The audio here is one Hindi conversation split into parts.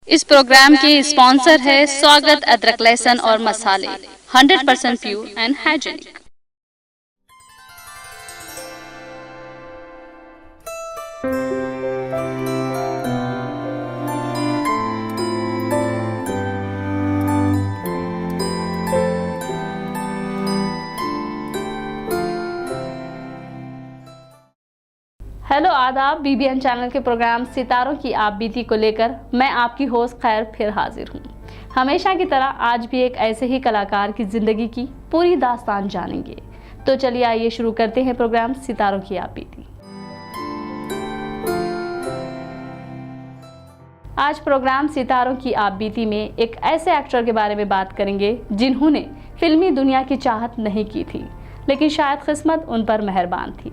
इस प्रोग्राम के स्पॉन्सर है स्वागत अदरक लहसुन और मसाले 100% प्योर एंड हाइजीनिक। हेलो आदाब, बीबीएन चैनल के प्रोग्राम सितारों की आप बीती को लेकर मैं आपकी होस्ट खैर फिर हाजिर हूँ। हमेशा की तरह आज भी एक ऐसे ही कलाकार की जिंदगी की पूरी दास्तान जानेंगे। तो चलिए आइए शुरू करते हैं प्रोग्राम सितारों की आप बीती। आज प्रोग्राम सितारों की आप बीती में एक ऐसे एक्टर के बारे में बात करेंगे जिन्होंने फिल्मी दुनिया की चाहत नहीं की थी, लेकिन शायद किस्मत उन पर मेहरबान थी,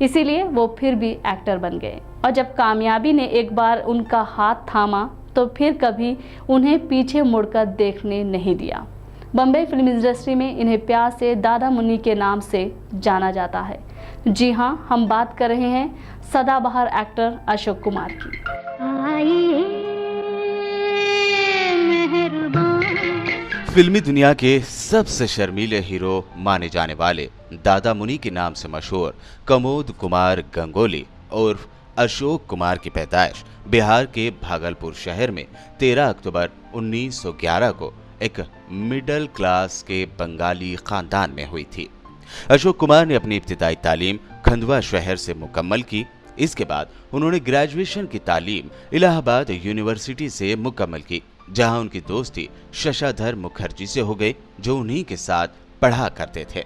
इसीलिए वो फिर भी एक्टर बन गए। और जब कामयाबी ने एक बार उनका हाथ थामा तो फिर कभी उन्हें पीछे मुड़कर देखने नहीं दिया। बम्बई फिल्म इंडस्ट्री में इन्हें प्यार से दादा मुन्नी के नाम से जाना जाता है। जी हाँ, हम बात कर रहे हैं सदाबहार एक्टर अशोक कुमार की। फिल्मी दुनिया के सबसे शर्मीले हीरो माने जाने वाले दादा मुनि के नाम से मशहूर कमोद कुमार गंगोली और अशोक कुमार की पैदाइश बिहार के भागलपुर शहर में 13 अक्टूबर 1911 को एक मिडिल क्लास के बंगाली खानदान में हुई थी। अशोक कुमार ने अपनी इब्तिदाई तालीम खंडवा शहर से मुकम्मल की। इसके बाद उन्होंने ग्रेजुएशन की तालीम इलाहाबाद यूनिवर्सिटी से मुकम्मल की, जहां उनकी दोस्ती शशाधर मुखर्जी से हो गई, जो उन्हीं के साथ पढ़ा करते थे।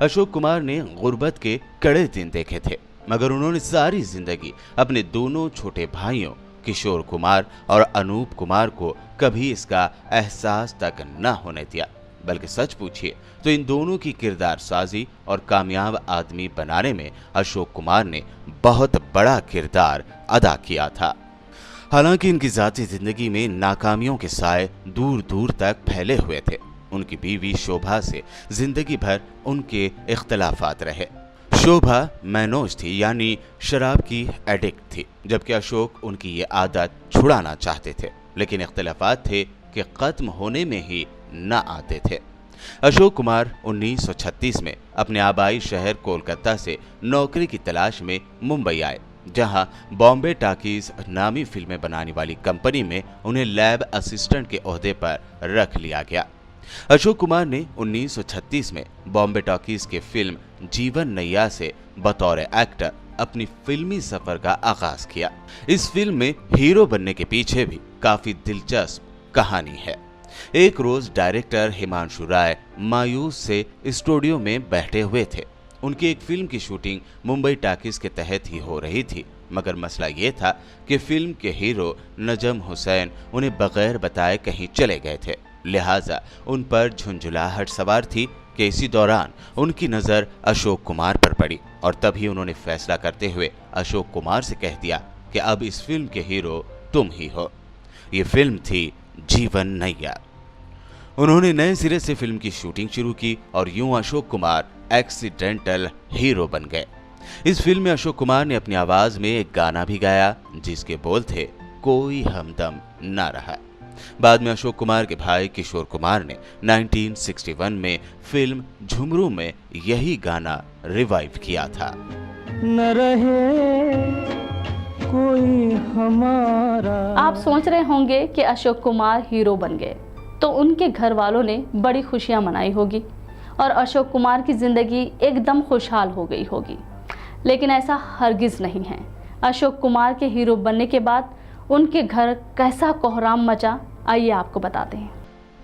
अशोक कुमार ने गुर्बत के कड़े दिन देखे थे, मगर उन्होंने सारी जिंदगी अपने दोनों छोटे भाइयों किशोर कुमार और अनूप कुमार को कभी इसका एहसास तक न होने दिया। बल्कि सच पूछिए तो इन दोनों की किरदार साजी और कामयाब आदमी बनाने में अशोक कुमार ने बहुत बड़ा किरदार अदा किया था। हालांकि इनकी जाती जिंदगी में नाकामियों के साए दूर दूर तक फैले हुए थे। उनकी बीवी शोभा से जिंदगी भर उनके इख्तलाफात रहे। शोभा मैनोज थी, यानी शराब की एडिक्ट थी, जबकि अशोक उनकी ये आदत छुड़ाना चाहते थे, लेकिन इख्तलाफात थे कि खत्म होने में ही न आते थे। अशोक कुमार 1936 में अपने आबाई शहर कोलकाता से नौकरी की तलाश में मुंबई आए, जहां बॉम्बे टाकीज नामी फिल्में बनाने वाली कंपनी में उन्हें लैब असिस्टेंट के ओहदे पर रख लिया गया। अशोक कुमार ने 1936 में बॉम्बे टॉकीज के फिल्म जीवन नैया से बतौर एक्टर अपनी फिल्मी सफर का आगाज किया। इस फिल्म में हीरो बनने के पीछे भी काफी दिलचस्प कहानी है। एक रोज डायरेक्टर हिमांशु राय मायूस से स्टूडियो में बैठे हुए थे। उनकी एक फिल्म की शूटिंग मुंबई टाकीज के तहत ही हो रही थी, मगर मसला ये था कि फिल्म के हीरो नजम हुसैन उन्हें बगैर बताए कहीं चले गए थे। लिहाजा उन पर झुंझुलाहट सवार थी कि इसी दौरान उनकी नज़र अशोक कुमार पर पड़ी, और तभी उन्होंने फैसला करते हुए अशोक कुमार से कह दिया कि अब इस फिल्म के हीरो तुम ही हो। ये फिल्म थी जीवन नैया। उन्होंने नए सिरे से फिल्म की शूटिंग शुरू की और यूं अशोक कुमार एक्सीडेंटल हीरो बन गए। इस फिल्म में अशोक कुमार ने अपनी आवाज में एक गाना भी गाया, जिसके बोल थे कोई हमदम ना रहा। बाद में अशोक कुमार के भाई किशोर कुमार ने 1961 में फिल्म झुमरू में यही गाना रिवाइव किया था। न रहे कोई हमारा। आप सोच रहे होंगे कि अशोक कुमार हीरो बन गए तो उनके घर वालों ने बड़ी खुशियां मनाई होगी और अशोक कुमार की जिंदगी एकदम खुशहाल हो गई होगी, लेकिन ऐसा हरगिज नहीं है। अशोक कुमार के हीरो बनने के बाद उनके घर कैसा कोहराम मचा, आइए आपको बताते हैं।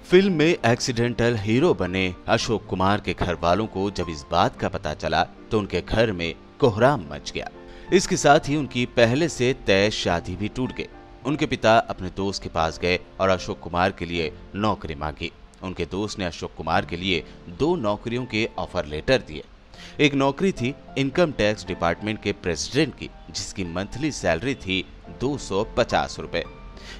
फिल्म में एक्सीडेंटल हीरो बने अशोक कुमार के घर वालों को जब इस बात का पता चला तो उनके घर में कोहराम मच गया। इसके साथ ही उनकी पहले से तय शादी भी टूट गई। उनके पिता अपने दोस्त के पास गए और अशोक कुमार के लिए नौकरी मांगी। उनके दोस्त ने अशोक कुमार के लिए 2 नौकरियों के ऑफर लेटर दिए। एक नौकरी थी इनकम टैक्स डिपार्टमेंट के प्रेसिडेंट की, जिसकी मंथली सैलरी थी 250 रुपए।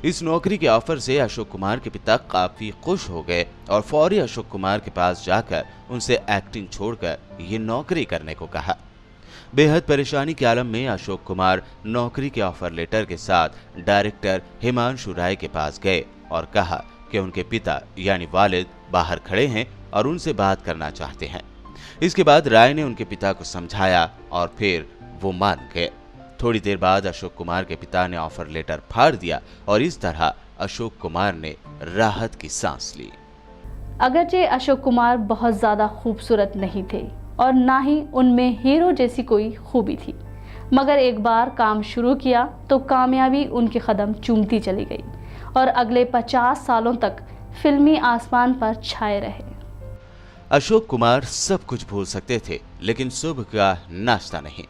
इस नौकरी के ऑफर से अशोक कुमार के पिता काफी खुश हो गए और फौरी अशोक कुमार के पास जाकर उनसे एक्टिंग छोड़कर ये नौकरी करने को कहा। बेहद परेशानी के आलम में अशोक कुमार नौकरी के ऑफर लेटर के साथ डायरेक्टर हिमांशु राय के पास गए और कहा कि उनके पिता यानी वालिद बाहर खड़े हैं और उनसे बात करना चाहते हैं। इसके बाद राय ने उनके पिता को समझाया और फिर वो मान गए। थोड़ी देर बाद अशोक कुमार के पिता ने ऑफर लेटर फाड़ दिया और इस तरह अशोक कुमार ने राहत की सांस ली। अगरचे अशोक कुमार बहुत ज़्यादा खूबसूरत नहीं थे और ना ही उनमें हीरो जैसी कोई खूबी थी, मगर एक बार काम शुरू किया तो कामयाबी उनके कदम चूमती चली गई और अगले 50 सालों तक फिल्मी आसमान पर छाए रहे। अशोक कुमार सब कुछ भूल सकते थे, लेकिन सुबह का नाश्ता नहीं।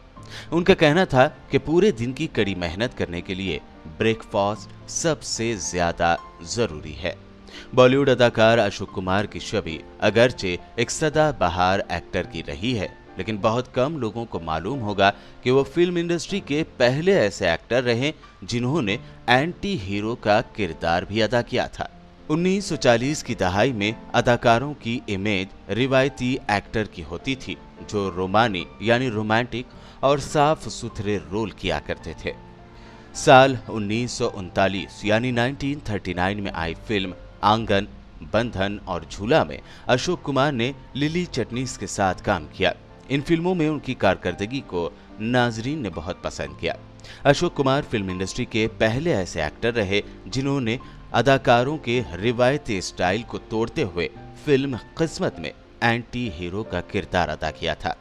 उनका कहना था कि पूरे दिन की कड़ी मेहनत करने के लिए ब्रेकफास्ट सबसे ज्यादा जरूरी है। बॉलीवुड अदाकार अशोक कुमार की छवि अगरचे एक सदाबहार एक्टर की रही है, लेकिन बहुत कम लोगों को मालूम होगा कि वो फिल्म इंडस्ट्री के पहले ऐसे एक्टर रहे जिन्होंने एंटी हीरो का किरदार भी अदा किया था। 1940 की दहाई में अदाकारों की इमेज रिवायती एक्टर की होती थी जो रोमानी यानी रोमांटिक और साफ सुथरे रोल किया करते थे। साल 1939 यानी 1939 में आई फिल्म आंगन, बंधन और झूला में अशोक कुमार ने लिली चटनीस के साथ काम किया। इन फिल्मों में उनकी कारकर्दगी को नाजरीन ने बहुत पसंद किया। अशोक कुमार फिल्म इंडस्ट्री के पहले ऐसे एक्टर रहे जिन्होंने अदाकारों के रिवायती स्टाइल को तोड़ते हुए फिल्म किस्मत में एंटी हीरो का किरदार अदा किया था।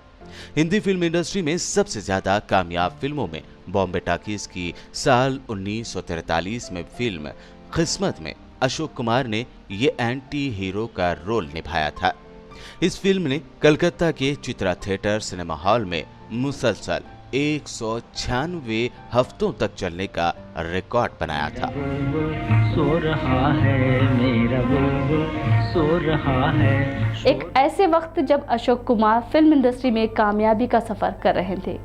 हिंदी फिल्म इंडस्ट्री में सबसे ज्यादा कामयाब फिल्मों में बॉम्बे टॉकीज की साल 1943 में फिल्म किस्मत में अशोक कुमार ने ये एंटी हीरो का रोल निभाया था। इस फिल्म ने कलकत्ता के चित्रा थिएटर सिनेमा हॉल में मुसलसल 196 हफ्तों तक चलने का रिकॉर्ड बनाया था। सो रहा है मेरा बुलबुल, सो रहा है। एक ऐसे वक्त जब अशोक कुमार फिल्म इंडस्ट्री में कामयाबी का सफर कर रहे थे,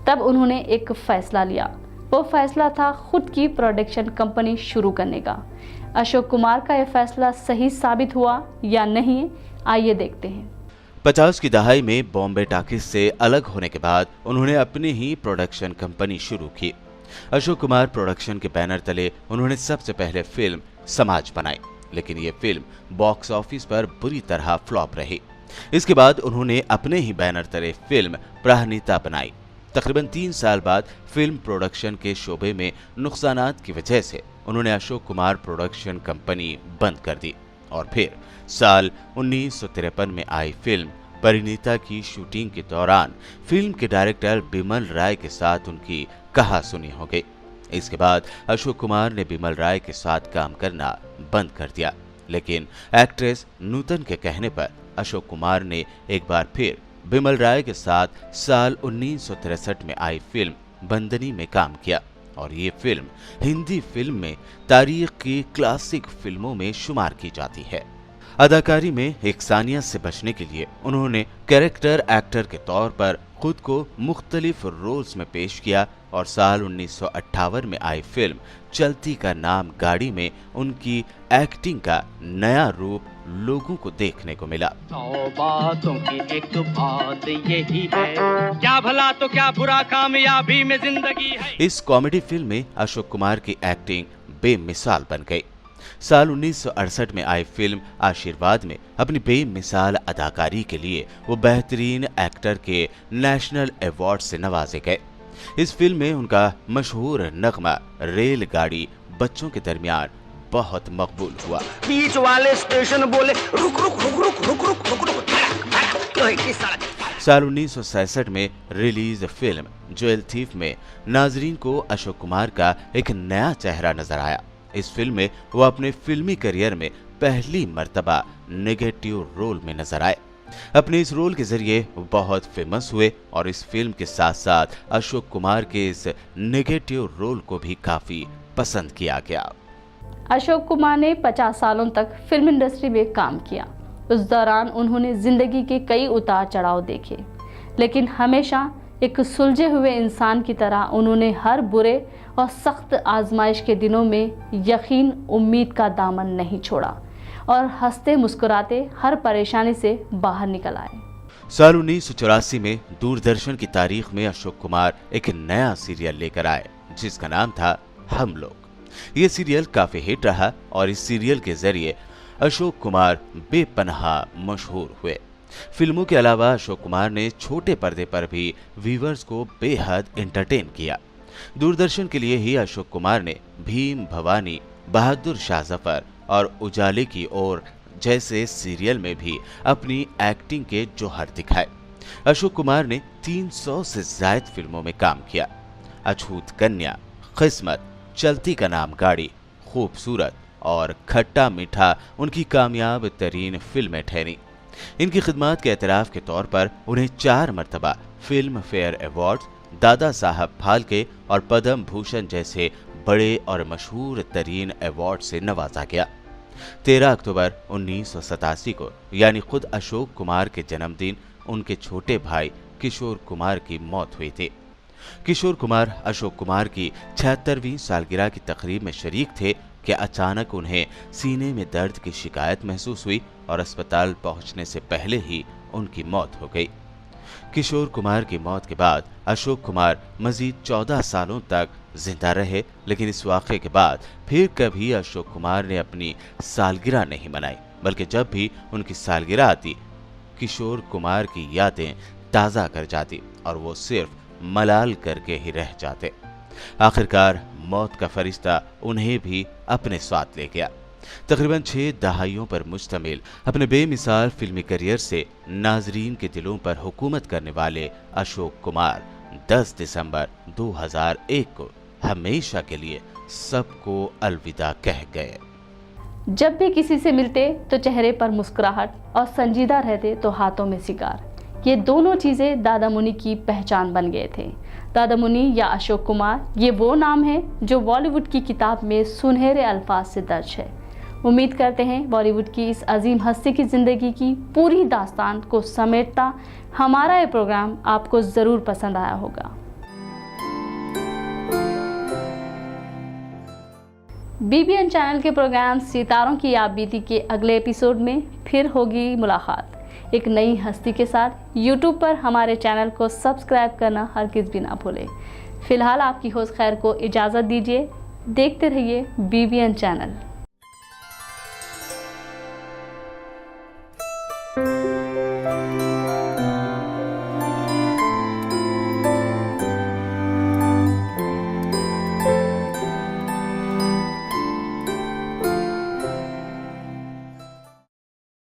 तब उन्होंने एक फैसला लिया। वो फैसला था खुद की प्रोडक्शन कंपनी शुरू करने का। अशोक कुमार का यह फैसला सही साबित हुआ या नहीं, आइए देखते हैं। 50 की दहाई में बॉम्बे टॉकीज से अलग होने के बाद उन्होंने अपनी ही प्रोडक्शन कंपनी शुरू की। अशोक कुमार प्रोडक्शन के बैनर तले उन्होंने सबसे पहले फिल्म समाज बनाई, लेकिन ये फिल्म बॉक्स ऑफिस पर बुरी तरह फ्लॉप रही। इसके बाद उन्होंने अपने ही बैनर तले फिल्म प्राणिता बनाई। तकरीबन 3 साल बाद फिल्म प्रोडक्शन के शोबे में नुकसानात की वजह से उन्होंने अशोक कुमार प्रोडक्शन कंपनी बंद कर दी और फिर साल 1953 में आई फिल्म परिणीता की शूटिंग के दौरान फिल्म के डायरेक्टर बिमल राय के साथ उनकी कहासुनी हो गई। इसके बाद अशोक कुमार ने बिमल राय के साथ काम करना बंद कर दिया, लेकिन एक्ट्रेस नूतन के कहने पर अशोक कुमार ने एक बार फिर बिमल राय के साथ साल 1963 में आई फिल्म बंदनी में काम किया और ये फिल्म हिंदी फिल्म में तारीख की क्लासिक फिल्मों में शुमार की जाती है। अदाकारी में एकसानियत से बचने के लिए उन्होंने कैरेक्टर एक्टर के तौर पर खुद को मुख्तलिफ रोल्स में पेश किया और साल 1958 में आई फिल्म चलती का नाम गाड़ी में उनकी एक्टिंग का नया रूप लोगों को देखने को मिला। 100 बातों की एक बात यही है, क्या भला तो क्या बुरा कामयाबी में जिंदगी है। इस कॉमेडी फिल्म में अशोक कुमार की एक्टिंग बेमिसाल बन गई। साल 1968 में आई फिल्म आशीर्वाद में अपनी बेमिसाल अदाकारी के लिए वो बेहतरीन एक्टर के नेशनल अवार्ड से नवाजे गए। इस फिल्म में उनका मशहूर नगमा रेलगाड़ी बच्चों के दरमियान बहुत मकबूल हुआ। बीच वाले स्टेशन बोले रुक रुक रुक रुक रुक रुक रुक रुक क्यों इतनी सड़क। साल 1967 में रिलीज फिल्म ज्वेल थीफ में नाजरीन को अशोक कुमार का एक नया चेहरा नजर आया। इस फिल्म में वो अपने फिल्मी करियर में पहली मर्तबा नेगेटिव रोल में नजर आए। अपने इस रोल के जरिए वो बहुत फेमस हुए और इस फिल्म के साथ साथ अशोक कुमार के इस नेगेटिव रोल को भी काफी पसंद किया गया। अशोक कुमार ने 50 सालों तक फिल्म इंडस्ट्री में काम किया। उस दौरान उन्होंने जिंदगी के कई उतार चढ़ाव देखे, लेकिन हमेशा एक सुलझे हुए इंसान की तरह उन्होंने हर बुरे और सख्त आजमाइश के दिनों में यकीन उम्मीद का दामन नहीं छोड़ा और हंसते मुस्कुराते हर परेशानी से बाहर निकल आए। साल 1984 में दूरदर्शन की तारीख में अशोक कुमार एक नया सीरियल लेकर आए जिसका नाम था हम लोग। ये सीरियल काफी हिट रहा और इस सीरियल के जरिए अशोक कुमार बेपनाह मशहूर हुए। फिल्मों के अलावा अशोक कुमार ने छोटे पर्दे पर भी व्यूअर्स को बेहद एंटरटेन किया। दूरदर्शन के लिए ही अशोक कुमार ने भीम भवानी, बहादुर शाह जफर और उजाले की ओर जैसे सीरियल में भी अपनी एक्टिंग के जौहर दिखाए। अशोक कुमार ने 300 से ज्यादा फिल्मों में काम किया। अछूत कन्या, किस्मत, चलती का नाम गाड़ी, खूबसूरत और खट्टा मीठा उनकी कामयाब तरीन फिल्में ठहरी। इनकी खिदमत के एतराफ के तौर पर उन्हें 4 मरतबा film fair award, Dada Saheb Phalke और पद्म भूषण जैसे बड़े और मशहूर तरीन अवार्ड से नवाजा गया। 13 अक्टूबर 1987 को यानी खुद अशोक कुमार के जन्मदिन उनके छोटे भाई किशोर कुमार की मौत हुई थी। किशोर कुमार अशोक कुमार की 76वीं सालगिरह की तकरीब में शरीक थे कि अचानक उन्हें सीने में दर्द की शिकायत महसूस हुई और अस्पताल पहुंचने से पहले ही उनकी मौत हो गई। किशोर कुमार की मौत के बाद अशोक कुमार मजीद 14 सालों तक जिंदा रहे, लेकिन इस वाक़े के बाद फिर कभी अशोक कुमार ने अपनी सालगिरह नहीं मनाई, बल्कि जब भी उनकी सालगिरह आती किशोर कुमार की यादें ताज़ा कर जाती और वो सिर्फ मलाल करके ही रह जाते। आखिरकार मौत का फरिश्ता उन्हें भी अपने साथ ले गया। तकरीबन 6 दहाइयों पर मुश्तमिल अपने बेमिसाल फिल्मी करियर से नाजरीन के दिलों पर हुकूमत करने वाले अशोक कुमार 10 दिसंबर 2001 को हमेशा के लिए सबको अलविदा कह गए। जब भी किसी से मिलते तो चेहरे पर मुस्कुराहट और संजीदा रहते तो हाथों में सिगार, ये दोनों चीज़ें दादा मुनि की पहचान बन गए थे। दादा मुनि या अशोक कुमार ये वो नाम है जो बॉलीवुड की किताब में सुनहरे अल्फाज से दर्ज है। उम्मीद करते हैं बॉलीवुड की इस अजीम हस्ती की ज़िंदगी की पूरी दास्तान को समेटता हमारा ये प्रोग्राम आपको ज़रूर पसंद आया होगा। BBN चैनल के प्रोग्राम सितारों की याद बीती के अगले एपिसोड में फिर होगी मुलाकात एक नई हस्ती के साथ। YouTube पर हमारे चैनल को सब्सक्राइब करना हरगिज़ भी ना भूलें। फिलहाल आपकी होस्ट खैर को इजाज़त दीजिए। देखते रहिए BBN चैनल।